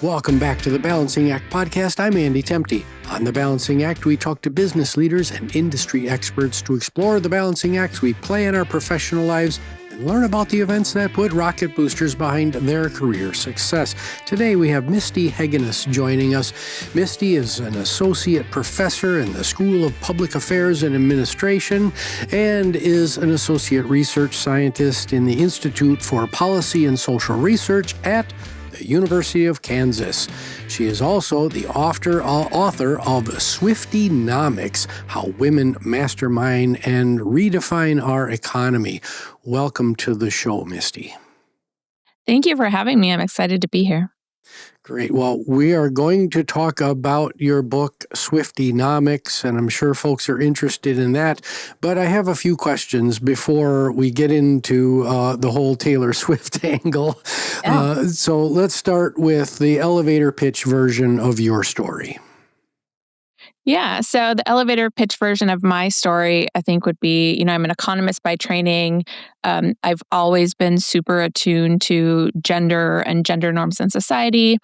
Welcome back to the Balancing Act podcast. I'm Andy Temte. On the Balancing Act, we talk to business leaders and industry experts to explore the balancing acts we play in our professional lives and learn about the events that put rocket boosters behind their career success. Today, we have Misty Heggeness joining us. Misty is an associate professor in the School of Public Affairs and Administration and is an associate research scientist in the Institute for Policy and Social Research at the University of Kansas. She is also the author of Swiftynomics, How Women Mastermind and Redefine Our Economy. Welcome to the show, Misty. Thank you for having me. I'm excited to be here. Great. Well, we are going to talk about your book, Swiftynomics, and I'm sure folks are interested in that. But I have a few questions before we get into the whole Taylor Swift angle. Yeah. So let's start with the elevator pitch version of your story. Yeah. So the elevator pitch version of my story, I think, would be, I'm an economist by training. I've always been super attuned to gender and gender norms in society.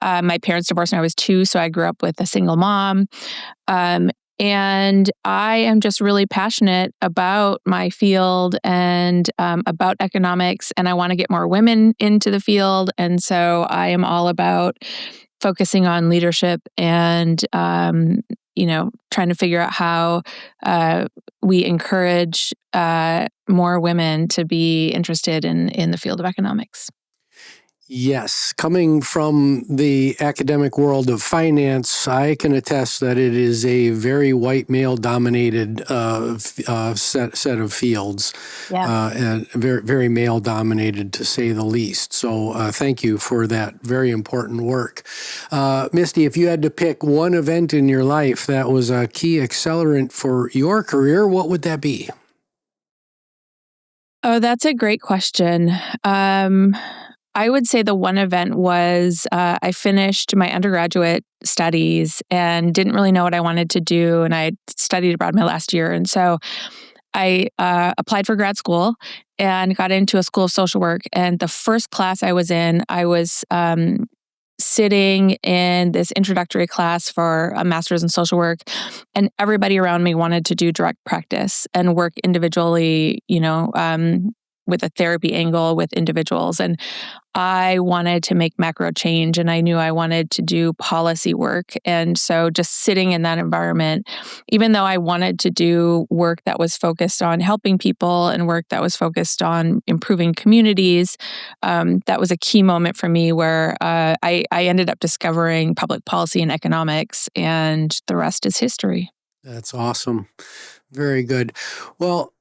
My parents divorced when I was 2, so I grew up with a single mom. And I am just really passionate about my field and about economics, and I want to get more women into the field. And so I am all about focusing on leadership and trying to figure out how we encourage more women to be interested in the field of economics. Yes. Coming from the academic world of finance, I can attest that it is a very white male-dominated set of fields, and very, very male-dominated, to say the least. So thank you for that very important work. Misty, if you had to pick one event in your life that was a key accelerant for your career, what would that be? Oh, that's a great question. I would say the one event was I finished my undergraduate studies and didn't really know what I wanted to do. And I studied abroad my last year. And so I applied for grad school and got into a school of social work. And the first class I was in, I was sitting in this introductory class for a master's in social work. And everybody around me wanted to do direct practice and work individually, with a therapy angle with individuals. And I wanted to make macro change, and I knew I wanted to do policy work. And so just sitting in that environment, even though I wanted to do work that was focused on helping people and work that was focused on improving communities, that was a key moment for me where I ended up discovering public policy and economics, and the rest is history. That's awesome. Very good. Well,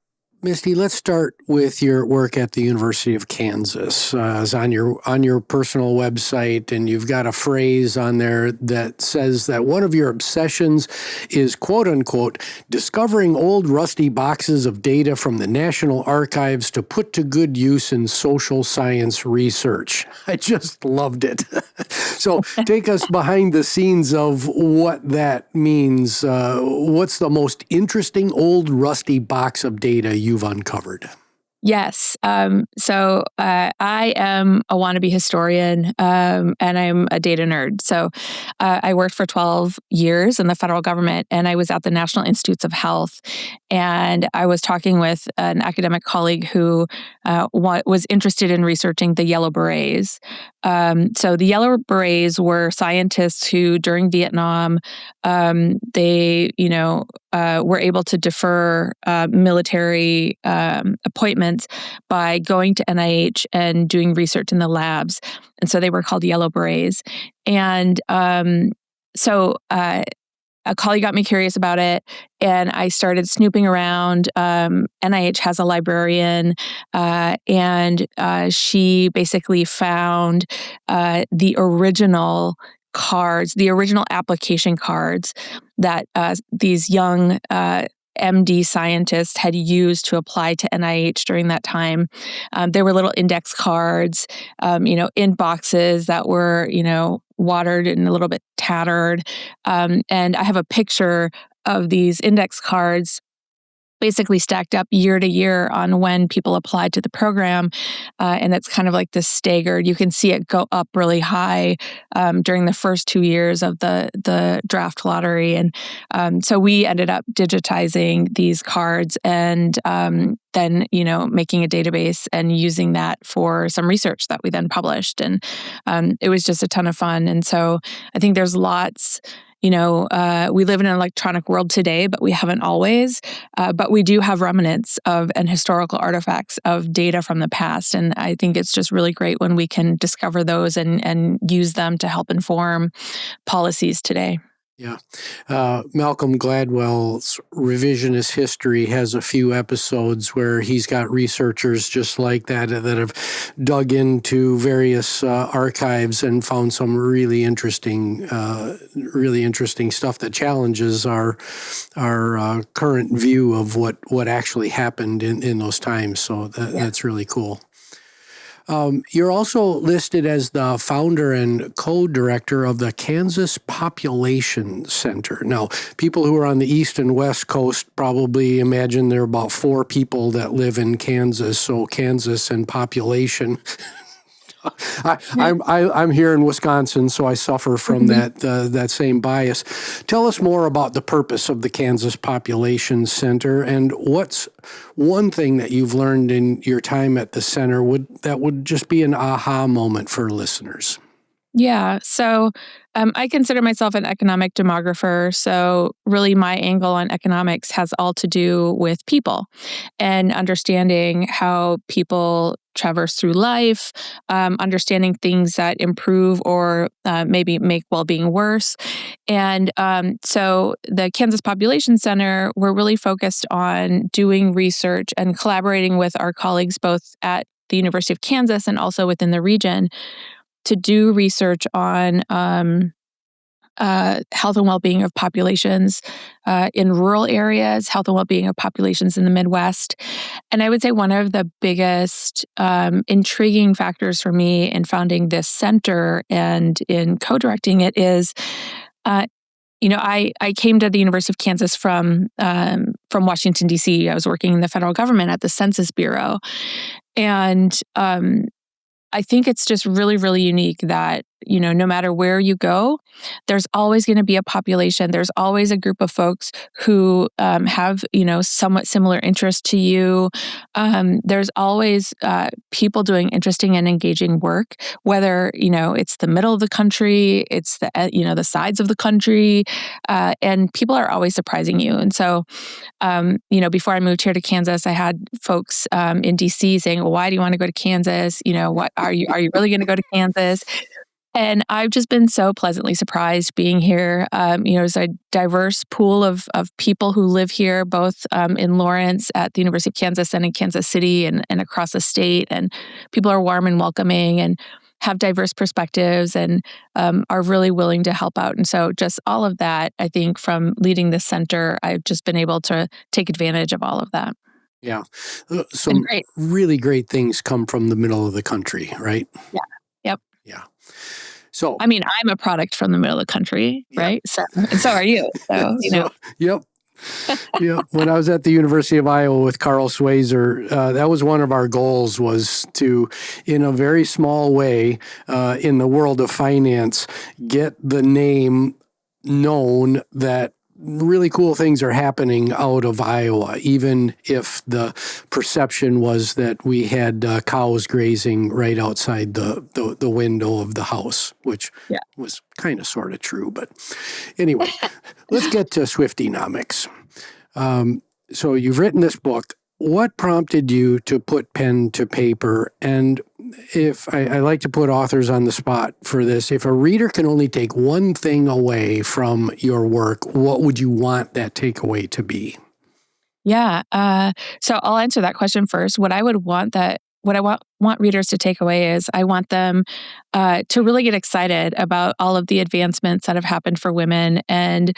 Misty, let's start with your work at the University of Kansas. It's on your personal website, and you've got a phrase on there that says that one of your obsessions is, quote unquote, discovering old rusty boxes of data from the National Archives to put to good use in social science research. I just loved it. So take us behind the scenes of what that means. What's the most interesting old rusty box of data you've uncovered? Yes. So I am a wannabe historian, and I'm a data nerd. So I worked for 12 years in the federal government, and I was at the National Institutes of Health. And I was talking with an academic colleague who was interested in researching the Yellow Berets. So the Yellow Berets were scientists who, during Vietnam, they were able to defer military appointments by going to NIH and doing research in the labs. And so they were called Yellow Berets. And so a colleague got me curious about it, and I started snooping around. NIH has a librarian, and she basically found the original cards, the original application cards that these young MD scientists had used to apply to NIH during that time. There were little index cards, in boxes that were, watered and a little bit tattered. And I have a picture of these index cards basically stacked up year to year on when people applied to the program. And it's kind of like this staggered. You can see it go up really high during the first 2 years of the draft lottery. And so we ended up digitizing these cards and then, making a database and using that for some research that we then published. And it was just a ton of fun. And so I think there's lots. We live in an electronic world today, but we haven't always. But we do have remnants of and historical artifacts of data from the past. And I think it's just really great when we can discover those and use them to help inform policies today. Yeah. Malcolm Gladwell's Revisionist History has a few episodes where he's got researchers just like that have dug into various archives and found some really interesting stuff that challenges our current view of what actually happened in those times. So that's really cool. You're also listed as the founder and co-director of the Kansas Population Center. Now, people who are on the East and West Coast probably imagine there are about 4 people that live in Kansas, so Kansas and population. I'm here in Wisconsin, so I suffer from that same bias. Tell us more about the purpose of the Kansas Population Center, and what's one thing that you've learned in your time at the center that would just be an aha moment for listeners. Yeah. So I consider myself an economic demographer. So really my angle on economics has all to do with people and understanding how people traverse through life, understanding things that improve or maybe make well-being worse. And so the Kansas Population Center, we're really focused on doing research and collaborating with our colleagues both at the University of Kansas and also within the region to do research on health and well-being of populations in rural areas, health and well-being of populations in the Midwest. And I would say one of the biggest intriguing factors for me in founding this center and in co-directing it is, I came to the University of Kansas from Washington, D.C. I was working in the federal government at the Census Bureau. And I think it's just really, really unique that, no matter where you go, there's always going to be a population. There's always a group of folks who have, somewhat similar interests to you. There's always people doing interesting and engaging work, whether, it's the middle of the country, it's the sides of the country, and people are always surprising you. And so, before I moved here to Kansas, I had folks in DC saying, well, why do you want to go to Kansas? What are you really going to go to Kansas? And I've just been so pleasantly surprised being here. There's a diverse pool of people who live here, both in Lawrence at the University of Kansas and in Kansas City and across the state. And people are warm and welcoming and have diverse perspectives and are really willing to help out. And so just all of that, I think from leading this center, I've just been able to take advantage of all of that. Yeah. Some really great things come from the middle of the country, right? Yeah. Yep. Yeah. So, I'm a product from the middle of the country, right? So, and so are you. So, Yep. Yeah. When I was at the University of Iowa with Carl Swayzer, that was one of our goals, was to, in a very small way, in the world of finance, get the name known that really cool things are happening out of Iowa, even if the perception was that we had cows grazing right outside the window of the house, which was kind of sort of true. But anyway, let's get to Swiftynomics. So you've written this book. What prompted you to put pen to paper? And if I like to put authors on the spot for this, if a reader can only take one thing away from your work, what would you want that takeaway to be? Yeah. So I'll answer that question first. What I want readers to take away is I want them to really get excited about all of the advancements that have happened for women and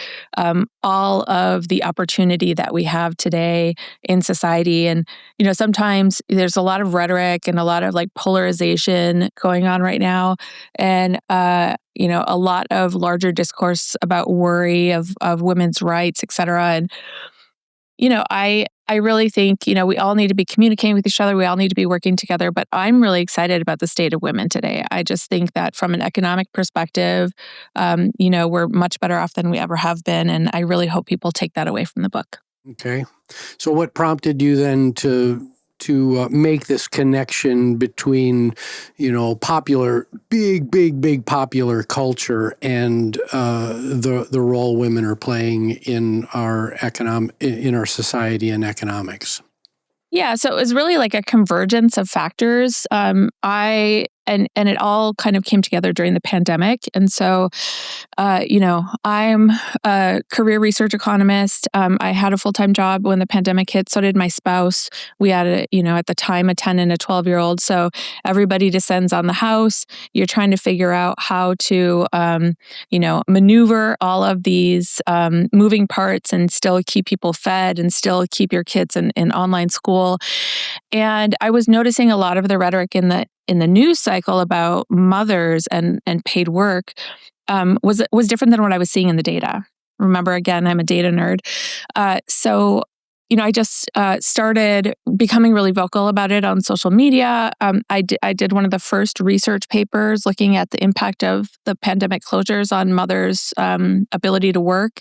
all of the opportunity that we have today in society. And, sometimes there's a lot of rhetoric and a lot of polarization going on right now. And, a lot of larger discourse about worry of women's rights, et cetera. And, I really think, we all need to be communicating with each other. We all need to be working together. But I'm really excited about the state of women today. I just think that from an economic perspective, we're much better off than we ever have been. And I really hope people take that away from the book. Okay. So what prompted you then to make this connection between, popular, big popular culture and the role women are playing in our society and economics? Yeah, so it was really like a convergence of factors. And it all kind of came together during the pandemic. And so, I'm a career research economist. I had a full-time job when the pandemic hit. So did my spouse. We had at the time, a 10 and a 12-year-old. So everybody descends on the house. You're trying to figure out how to, maneuver all of these moving parts and still keep people fed and still keep your kids in online school. And I was noticing a lot of the rhetoric in the news cycle about mothers and paid work was different than what I was seeing in the data. Remember, again, I'm a data nerd. So I just started becoming really vocal about it on social media. I did one of the first research papers looking at the impact of the pandemic closures on mothers' ability to work.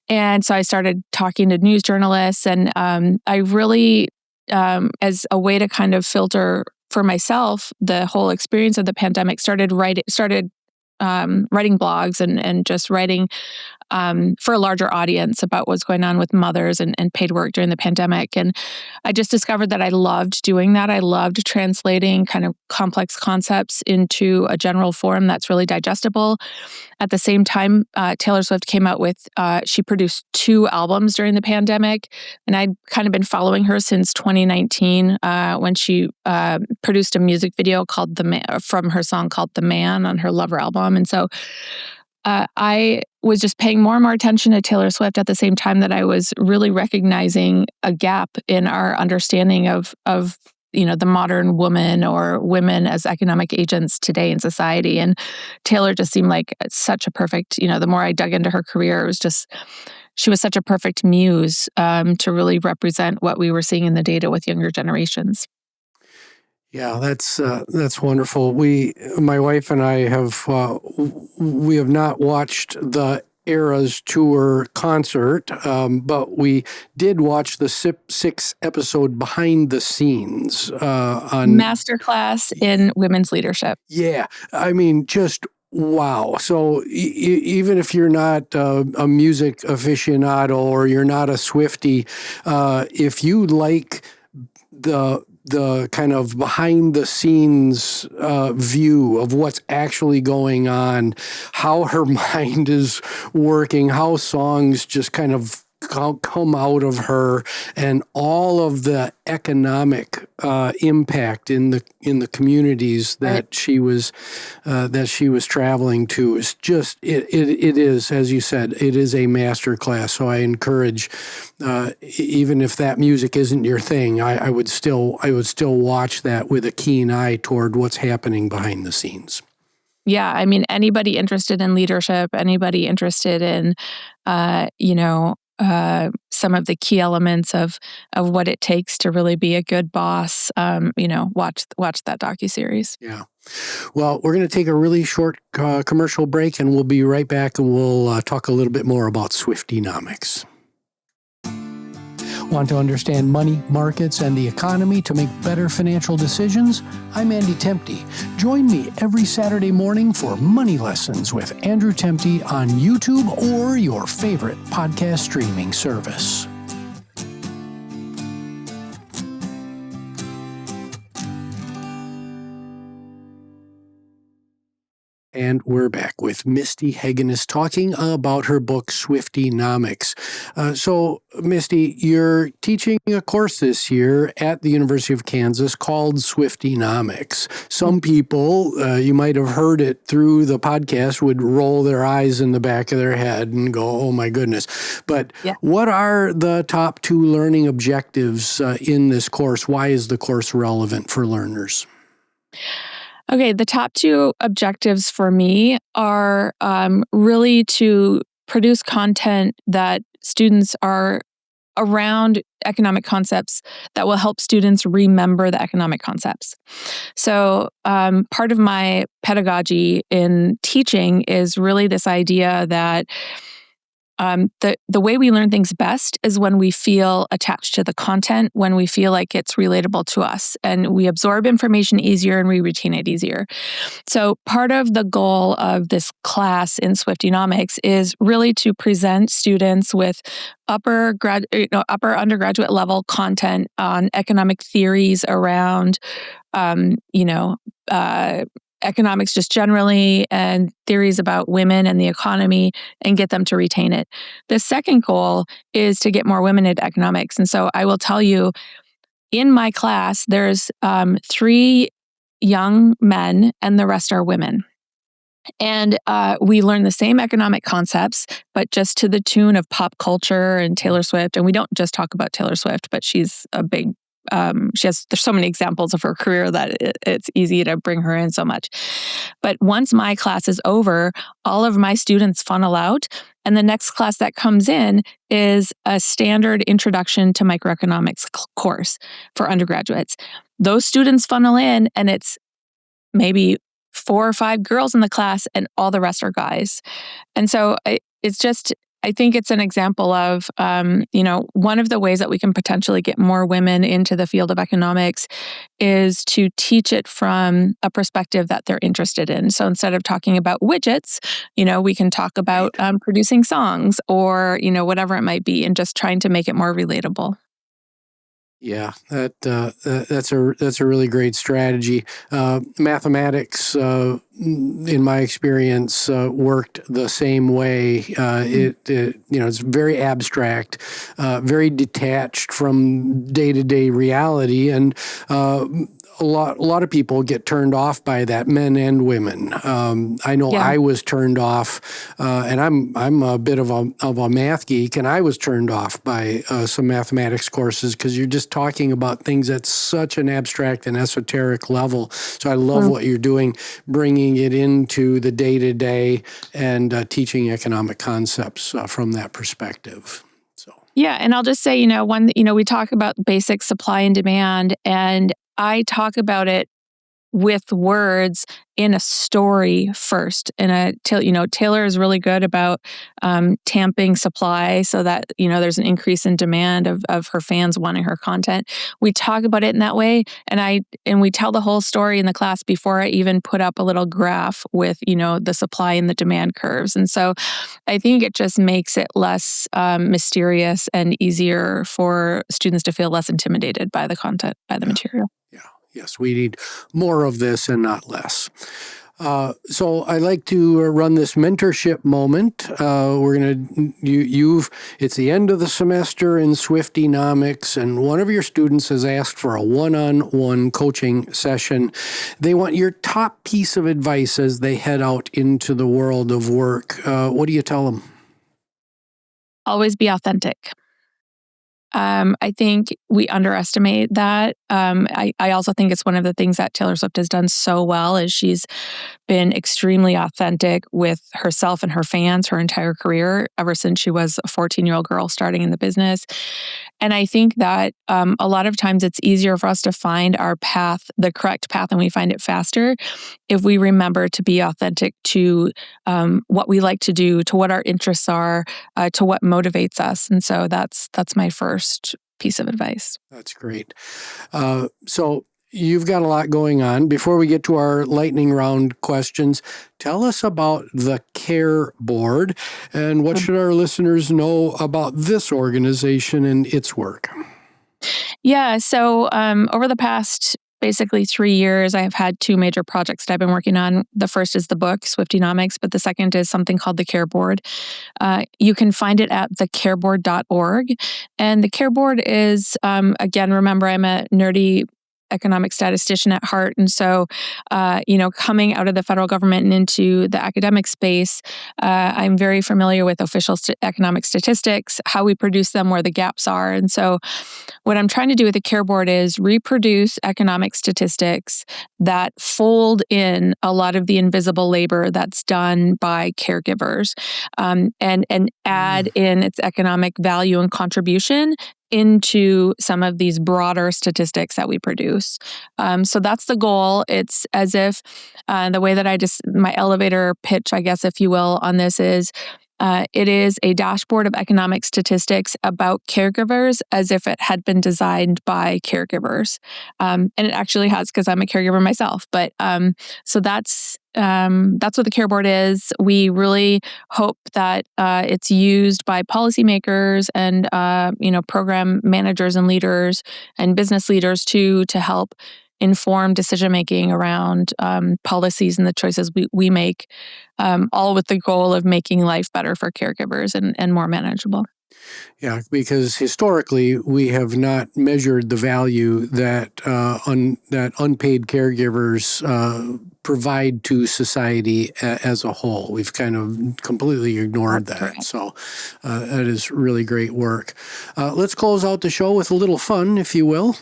And so I started talking to news journalists, and I really, as a way to kind of filter for myself the whole experience of the pandemic, started writing blogs and just writing for a larger audience about what's going on with mothers and paid work during the pandemic. And I just discovered that I loved doing that. I loved translating kind of complex concepts into a general form that's really digestible. At the same time, Taylor Swift came out with, she produced 2 albums during the pandemic. And I'd kind of been following her since 2019 when she produced a music video called from her song called The Man on her Lover album. And so I was just paying more and more attention to Taylor Swift at the same time that I was really recognizing a gap in our understanding of the modern woman or women as economic agents today in society. And Taylor just seemed like such a perfect, the more I dug into her career, it was just, she was such a perfect muse to really represent what we were seeing in the data with younger generations. Yeah, that's wonderful. My wife and I we have not watched the Eras Tour concert, but we did watch the 6-episode behind the scenes on Masterclass in women's leadership. Yeah, I mean, just wow. So even if you're not a music aficionado or you're not a Swiftie, if you like the kind of behind the scenes view of what's actually going on, how her mind is working, how songs just kind of come out of her, and all of the economic impact in the communities that she was traveling to is just it is, as you said, it is a master class. So I encourage, even if that music isn't your thing, I would still watch that with a keen eye toward what's happening behind the scenes. Yeah, I mean, anybody interested in leadership, anybody interested in, some of the key elements of what it takes to really be a good boss, watch that docuseries. Yeah. Well, we're going to take a really short commercial break, and we'll be right back, and we'll talk a little bit more about Swiftynomics. Want to understand money, markets, and the economy to make better financial decisions? I'm Andy Temte. Join me every Saturday morning for Money Lessons with Andrew Temte on YouTube or your favorite podcast streaming service. And we're back with Misty Heggeness talking about her book, Swiftynomics. So, Misty, you're teaching a course this year at the University of Kansas called Swiftynomics. Some people, you might have heard it through the podcast, would roll their eyes in the back of their head and go, oh my goodness. But What are the top 2 learning objectives in this course? Why is the course relevant for learners? Okay, the top 2 objectives for me are really to produce content that students are around economic concepts that will help students remember the economic concepts. So part of my pedagogy in teaching is really this idea that the way we learn things best is when we feel attached to the content, when we feel like it's relatable to us, and we absorb information easier and we retain it easier. So part of the goal of this class in Swiftynomics is really to present students with upper undergraduate level content on economic theories around, economics just generally, and theories about women and the economy, and get them to retain it. The second goal is to get more women into economics. And so I will tell you, in my class, there's 3 young men and the rest are women. And we learn the same economic concepts, but just to the tune of pop culture and Taylor Swift. And we don't just talk about Taylor Swift, but she's a big there's so many examples of her career that it's easy to bring her in so much. But once my class is over, all of my students funnel out, and the next class that comes in is a standard introduction to microeconomics course for undergraduates. Those students funnel in, and it's maybe 4 or 5 girls in the class, and all the rest are guys. And so I think it's an example of, one of the ways that we can potentially get more women into the field of economics is to teach it from a perspective that they're interested in. So instead of talking about widgets, we can talk about producing songs or, whatever it might be, and just trying to make it more relatable. Yeah, that's a really great strategy. Mathematics, in my experience, worked the same way. It's very abstract, very detached from day-to-day reality, and a lot of people get turned off by that, men and women. I know I was turned off, and I'm a bit of a math geek, and I was turned off by some mathematics courses because you're just talking about things at such an abstract and esoteric level. So I love what you're doing, bringing it into the day-to-day and teaching economic concepts from that perspective. Yeah, and I'll just say, we talk about basic supply and demand, and I talk about it with words in a story first. And Taylor is really good about tamping supply so that there's an increase in demand of her fans wanting her content. We talk about it in that way, and we tell the whole story in the class before I even put up a little graph with the supply and the demand curves. And so I think it just makes it less mysterious and easier for students to feel less intimidated by the content, by the material. Yes, we need more of this and not less. So I like to run this mentorship moment. It's the end of the semester in Swiftynomics, and one of your students has asked for a one-on-one coaching session. They want your top piece of advice as they head out into the world of work. What do you tell them? Always be authentic. I think we underestimate that. I also think it's one of the things that Taylor Swift has done so well is she's been extremely authentic with herself and her fans her entire career, ever since she was a 14-year-old girl starting in the business. And I think that a lot of times it's easier for us to find our path, the correct path, and we find it faster if we remember to be authentic to what we like to do, to what our interests are, to what motivates us. And so that's my first piece of advice. That's great. So you've got a lot going on. Before we get to our lightning round questions, tell us about the Careboard and what should our listeners know about this organization and its work? Yeah, so over the past basically 3 years, I have had 2 major projects that I've been working on. The first is the book, Swiftynomics, but the second is something called the Careboard. You can find it at thecareboard.org. And the Careboard is, again, remember, I'm a nerdy economic statistician at heart. And so, coming out of the federal government and into the academic space, I'm very familiar with official economic statistics, how we produce them, where the gaps are. And so what I'm trying to do with the Careboard is reproduce economic statistics that fold in a lot of the invisible labor that's done by caregivers, and add in its economic value and contribution into some of these broader statistics that we produce. So that's the goal. It's as if the way that my elevator pitch, I guess, if you will, on this is it is a dashboard of economic statistics about caregivers as if it had been designed by caregivers. And it actually has, because I'm a caregiver myself. But so that's what the Careboard is. We really hope that it's used by policymakers and program managers and leaders and business leaders too, to help inform decision-making around policies and the choices we make, all with the goal of making life better for caregivers and more manageable. Yeah, because historically we have not measured the value that that unpaid caregivers provide to society as a whole. We've kind of completely ignored that. Correct. So that is really great work. Let's close out the show with a little fun, if you will.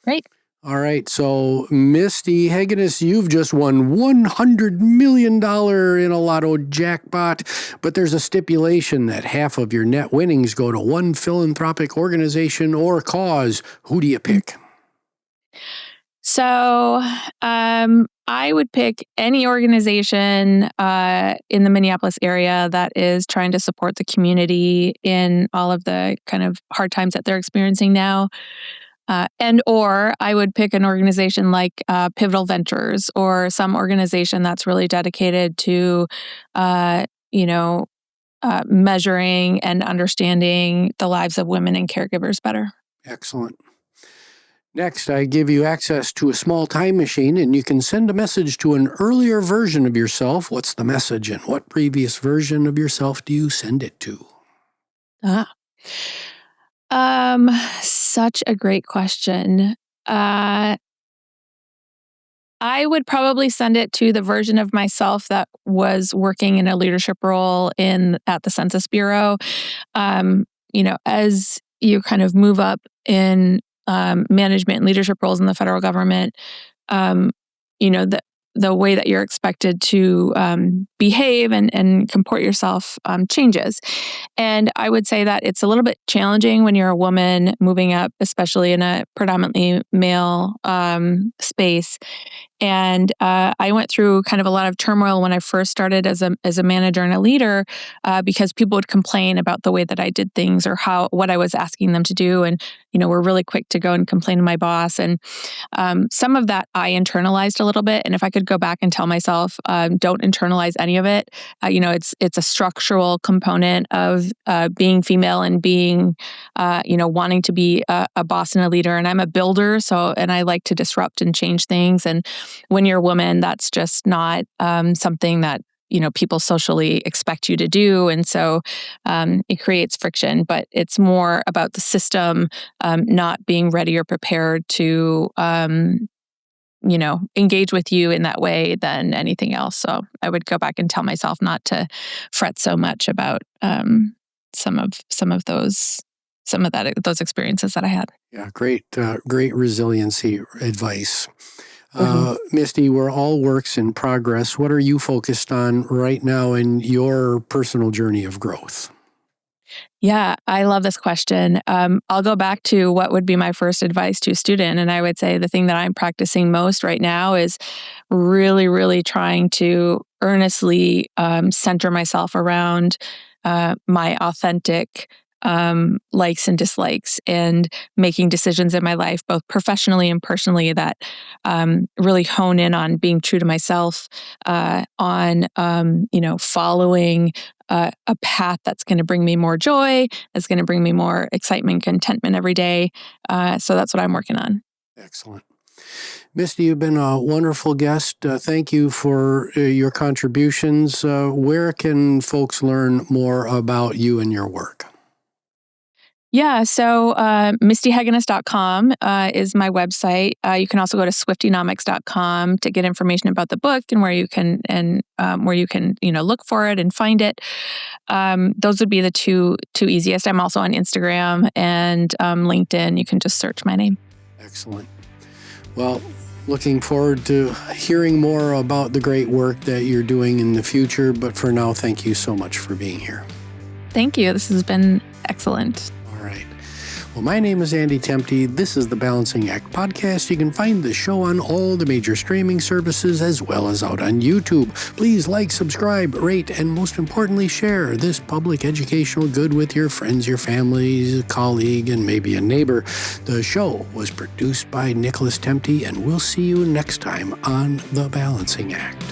Great. All right, so Misty Heggeness, you've just won $100 million in a lotto jackpot, but there's a stipulation that half of your net winnings go to one philanthropic organization or cause. Who do you pick? So I would pick any organization in the Minneapolis area that is trying to support the community in all of the kind of hard times that they're experiencing now. Or I would pick an organization like Pivotal Ventures, or some organization that's really dedicated to, measuring and understanding the lives of women and caregivers better. Excellent. Next, I give you access to a small time machine, and you can send a message to an earlier version of yourself. What's the message, and what previous version of yourself do you send it to? Such a great question. I would probably send it to the version of myself that was working in a leadership role at the Census Bureau. As you kind of move up in management and leadership roles in the federal government, the way that you're expected to behave and comport yourself changes. And I would say that it's a little bit challenging when you're a woman moving up, especially in a predominantly male space. And I went through kind of a lot of turmoil when I first started as a manager and a leader, because people would complain about the way that I did things or what I was asking them to do. And, we're really quick to go and complain to my boss. And some of that I internalized a little bit. And if I could go back and tell myself, don't internalize any of it, it's a structural component of being female and being, wanting to be a boss and a leader. And I'm a builder, and I like to disrupt and change things. And when you're a woman, that's just not something that people socially expect you to do. And so it creates friction, but it's more about the system not being ready or prepared to engage with you in that way than anything else. So I would go back and tell myself not to fret so much about some of those experiences that I had. Yeah, great resiliency advice. Misty, we're all works in progress. What are you focused on right now in your personal journey of growth? Yeah, I love this question. I'll go back to what would be my first advice to a student. And I would say the thing that I'm practicing most right now is really, really trying to earnestly center myself around my authentic likes and dislikes, and making decisions in my life, both professionally and personally, that really hone in on being true to myself, on following a path that's going to bring me more joy, that's going to bring me more excitement, contentment every day. So that's what I'm working on. Excellent. Misty, you've been a wonderful guest. Thank you for your contributions. Where can folks learn more about you and your work? Yeah, so MistyHeggeness.com is my website. You can also go to Swiftynomics.com to get information about the book and where you can look for it and find it. Those would be the two easiest. I'm also on Instagram and LinkedIn. You can just search my name. Excellent. Well, looking forward to hearing more about the great work that you're doing in the future. But for now, thank you so much for being here. Thank you. This has been excellent. All right. Well, my name is Andy Temte. This is the Balancing Act podcast. You can find the show on all the major streaming services as well as out on YouTube. Please like, subscribe, rate, and most importantly, share this public educational good with your friends, your families, a colleague, and maybe a neighbor. The show was produced by Nicholas Temte, and we'll see you next time on the Balancing Act.